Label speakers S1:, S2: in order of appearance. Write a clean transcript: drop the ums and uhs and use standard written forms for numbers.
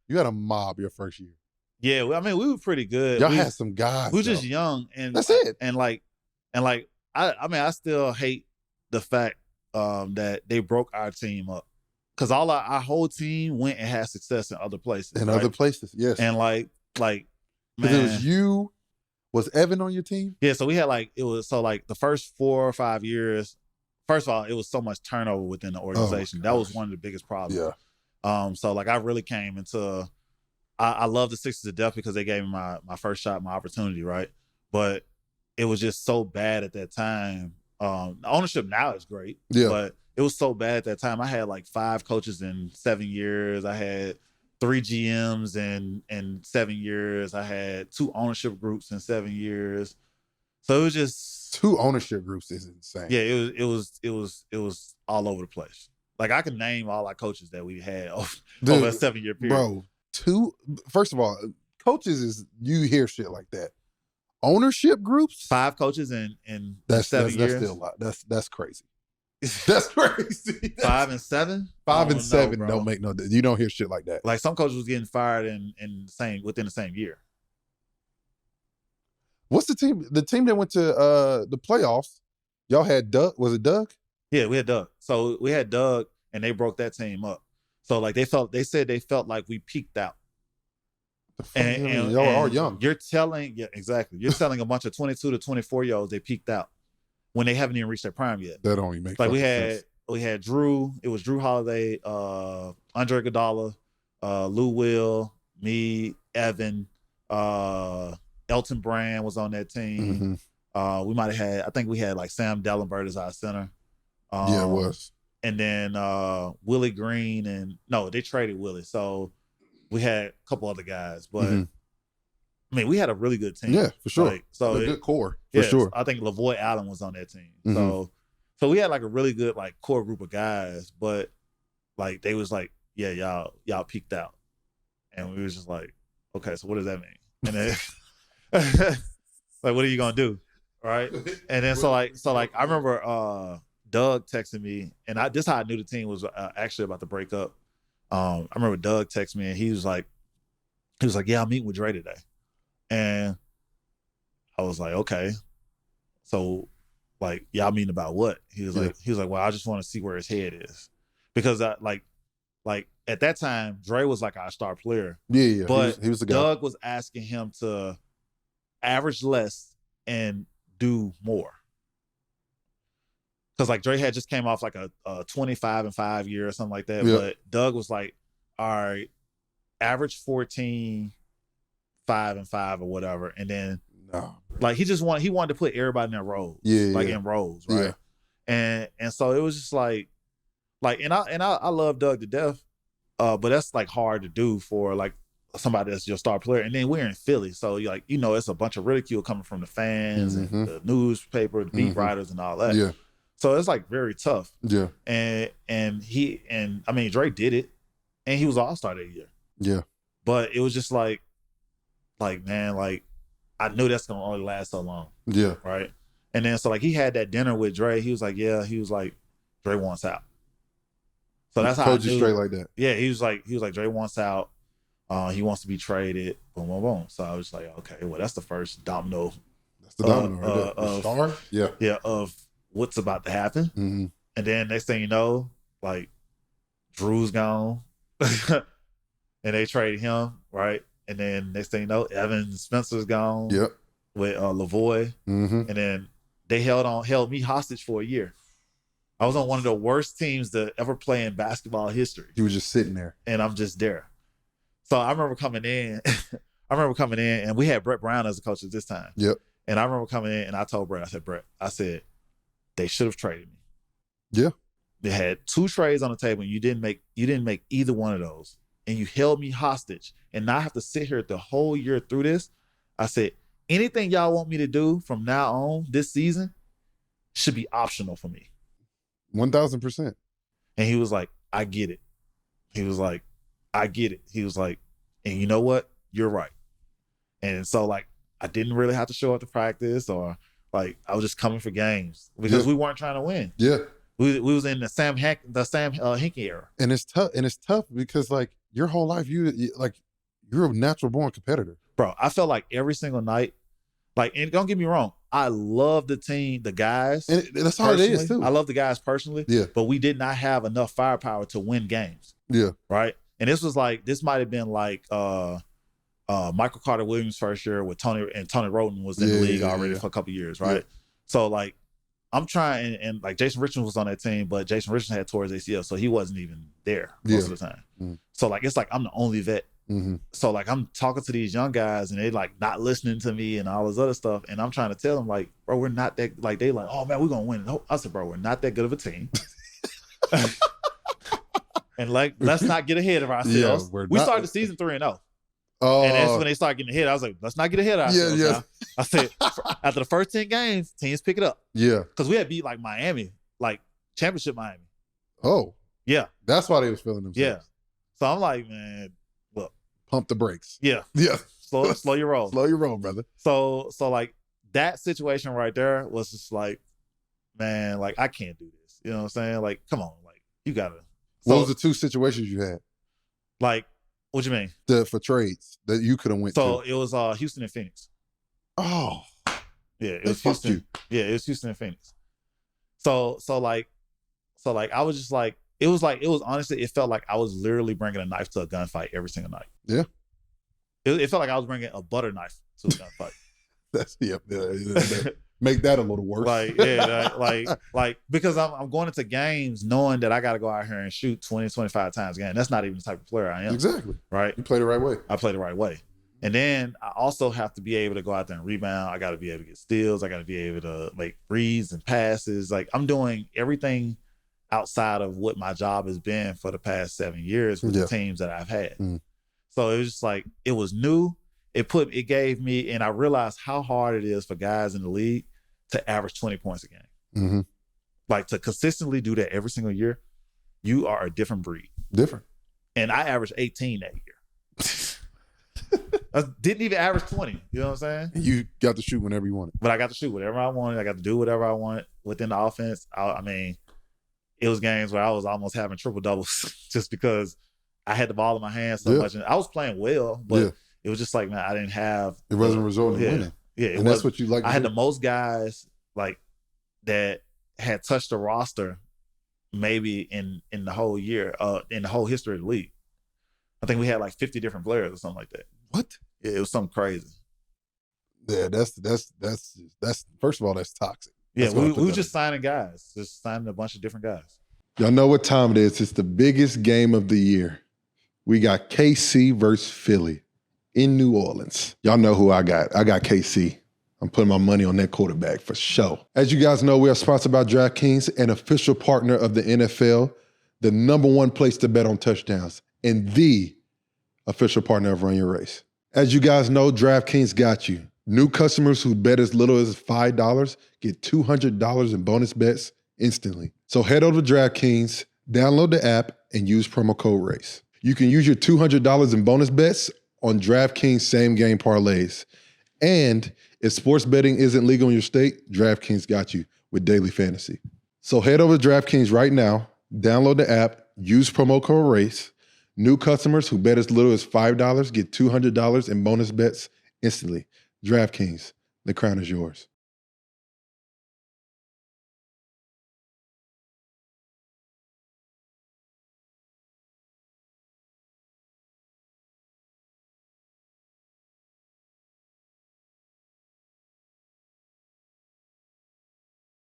S1: You had a mob your first year.
S2: Yeah, I mean, we were pretty good.
S1: Y'all had some guys.
S2: We were just young, and
S1: that's it.
S2: And I still hate the fact that they broke our team up, because our whole team went and had success in other places.
S1: Other places, yes.
S2: And man,
S1: because it was you. Was Evan on your team?
S2: Yeah, so we had the first 4 or 5 years. First of all, it was so much turnover within the organization. That was one of the biggest problems.
S1: Yeah.
S2: So I really came into. I love the Sixers to death because they gave me my first shot, my opportunity, right? But it was just so bad at that time. The ownership now is great, but it was so bad at that time. I had 5 coaches in 7 years. I had 3 GMs in 7 years. I had 2 ownership groups in 7 years. So it was just
S1: 2 ownership groups is insane.
S2: Yeah, it was all over the place. I can name all our coaches that we had over a 7-year period.
S1: Bro, first of all, coaches is, you hear shit like that. Ownership groups?
S2: 5 coaches in 7 years.
S1: That's still a lot. That's crazy. That's crazy.
S2: 5 and 7?
S1: 5 and 7 don't make no. You don't hear shit like that.
S2: Some coaches was getting fired within the same year.
S1: What's the team? The team that went to the playoffs. Y'all had Doug. Was it Doug?
S2: Yeah, we had Doug. So we had Doug, and they broke that team up. So they said they felt like we peaked out.
S1: And y'all are young.
S2: You're telling a bunch of 22 to 24-year-olds they peaked out when they haven't even reached their prime yet.
S1: That only makes sense.
S2: We had Drew. It was Drew Holiday, Andre Iguodala, Lou Will, me, Evan, Elton Brand was on that team. We might have had. I think we had Sam Dellenberg as our center.
S1: Yeah, it was.
S2: And then Willie Green, and no, they traded Willie. So we had a couple other guys, but I mean, we had a really good team.
S1: Yeah, for sure. A good core, for sure.
S2: I think LaVoy Allen was on that team. So we had a really good core group of guys, but they was yeah, y'all peaked out, and we was just okay, so what does that mean? And then what are you gonna do, right? And then so I remember Doug texted me, and this is how I knew the team was actually about to break up. I remember Doug texted me, and he was like, yeah, I'm meeting with Dre today. And I was like, okay. So y'all meeting about what? He was like, well, I just want to see where his head is. Because at that time, Dre was our star player.
S1: Yeah.
S2: But
S1: he was the guy.
S2: Doug was asking him to average less and do more. Because Dre had just came off a 25-5 year or something like that. But Doug was all right, average 14, 5-5 or whatever. And then he wanted to put everybody in their roles. In roles, right? Yeah. And so it was just and I love Doug to death. But that's hard to do for somebody that's your star player. And then we're in Philly. So it's a bunch of ridicule coming from the fans and the newspaper, the beat writers and all that.
S1: Yeah.
S2: So it's very tough.
S1: Yeah.
S2: And I mean, Dre did it, and he was All-Star that year.
S1: Yeah.
S2: But it was just man, I knew that's gonna only last so long.
S1: Yeah.
S2: Right. And then so he had that dinner with Dre. He was Dre wants out. So that's how I knew.
S1: Straight like that.
S2: Yeah. He was like Dre wants out. He wants to be traded. Boom, boom, boom. So I was okay, well, that's the first domino.
S1: That's the domino right there. The star? Yeah.
S2: Yeah. Of what's about to happen. And then next thing you know, Drew's gone and they traded him, right? And then next thing you know, Evan Spencer's gone with LaVoy. And then they held me hostage for a year. I was on one of the worst teams to ever play in basketball history.
S1: You were just sitting there.
S2: And I'm just there. So I remember coming in and we had Brett Brown as a coach at this time.
S1: Yep.
S2: And I remember coming in and I told Brett, I said, they should have traded me.
S1: Yeah.
S2: They had 2 trades on the table and you didn't make either one of those. And you held me hostage. And now I have to sit here the whole year through this. I said, anything y'all want me to do from now on this season should be optional for me.
S1: 1,000%.
S2: And he was like, I get it. He was like, I get it. He was like, and you know what? You're right. And so I didn't really have to show up to practice or I was just coming for games because we weren't trying to win.
S1: Yeah.
S2: We was in the Sam Hinkie era.
S1: And it's tough. And it's tough because your whole life, you're a natural born competitor.
S2: Bro, I felt like every single night, like, and don't get me wrong, I love the team, the guys.
S1: And that's how it is too.
S2: I love the guys personally.
S1: Yeah.
S2: But we did not have enough firepower to win games.
S1: Yeah.
S2: Right. And this might have been like Michael Carter Williams' first year with Tony Roten was in the league already for a couple of years, right? Yeah. So like I'm trying, and like Jason Richardson was on that team, but Jason Richardson had tore his ACL, so he wasn't even there most of the time. Mm-hmm. So like it's like I'm the only vet. Mm-hmm. So like I'm talking to these young guys and they like not listening to me and all this other stuff, and I'm trying to tell them like, bro, we're not that, like they like, oh man, we're gonna win. I said, bro, we're not that good of a team. And like, let's not get ahead of ourselves. Yeah, we started the season 3-0. Oh, and that's when they start getting ahead. I was like, let's not get ahead of ourselves. Yeah. I said, after the first 10 games, teams pick it up. Yeah. Because we had beat like Miami, like championship Miami.
S1: Oh.
S2: Yeah.
S1: That's why they was feeling themselves.
S2: Yeah. So I'm like, man, look.
S1: Pump the brakes.
S2: Yeah.
S1: Yeah.
S2: Slow your roll.
S1: Slow your roll, brother.
S2: So like that situation right there was just like, man, like I can't do this. You know what I'm saying? Like, come on. Like, you gotta.
S1: What was the 2 situations you had?
S2: Like, what you mean?
S1: For trades that you could have went to.
S2: So it was Houston and Phoenix.
S1: Oh.
S2: Yeah, it was Houston. You. Yeah, it was Houston and Phoenix. So like I was just like, it was honestly, it felt like I was literally bringing a knife to a gunfight every single night.
S1: Yeah.
S2: It felt like I was bringing a butter knife to a gunfight.
S1: Make that a little worse.
S2: Like because I'm going into games knowing that I got to go out here and shoot 20, 25 times a game. That's not even the type of player I am.
S1: Exactly.
S2: Right.
S1: You play the right way.
S2: I play the right way. And then I also have to be able to go out there and rebound. I got to be able to get steals. I got to be able to make reads and passes. Like I'm doing everything outside of what my job has been for the past 7 years with the teams that I've had. Mm. So it was just like, it was new. It gave me, and I realized how hard it is for guys in the league to average 20 points a game. Mm-hmm. Like to consistently do that every single year, you are a different breed.
S1: Different.
S2: And I averaged 18 that year. I didn't even average 20. You know what I'm saying?
S1: You got to shoot whenever you wanted.
S2: But I got to shoot whatever I wanted. I got to do whatever I wanted within the offense. I mean, it was games where I was almost having triple doubles just because I had the ball in my hands so much. And I was playing well, but it was just like, man, I didn't have.
S1: It wasn't resulting in winning.
S2: Yeah,
S1: and that's what you like.
S2: I had the most guys like that had touched the roster maybe in the whole year, in the whole history of the league. I think we had like 50 different players or something like that.
S1: What?
S2: Yeah, it was something crazy.
S1: Yeah, that's first of all, that's toxic.
S2: Yeah, we were just signing guys, just signing a bunch of different guys.
S1: Y'all know what time it is. It's the biggest game of the year. We got KC versus Philly in New Orleans. Y'all know who I got. I got KC. I'm putting my money on that quarterback for sure. As you guys know, we are sponsored by DraftKings, an official partner of the NFL, the #1 place to bet on touchdowns, and the official partner of Run Your Race. As you guys know, DraftKings got you. New customers who bet as little as $5 get $200 in bonus bets instantly. So head over to DraftKings, download the app, and use promo code RACE. You can use your $200 in bonus bets on DraftKings same game parlays. And if sports betting isn't legal in your state, DraftKings got you with daily fantasy. So head over to DraftKings right now, download the app, use promo code RACE. New customers who bet as little as $5 get $200 in bonus bets instantly. DraftKings, the crown is yours.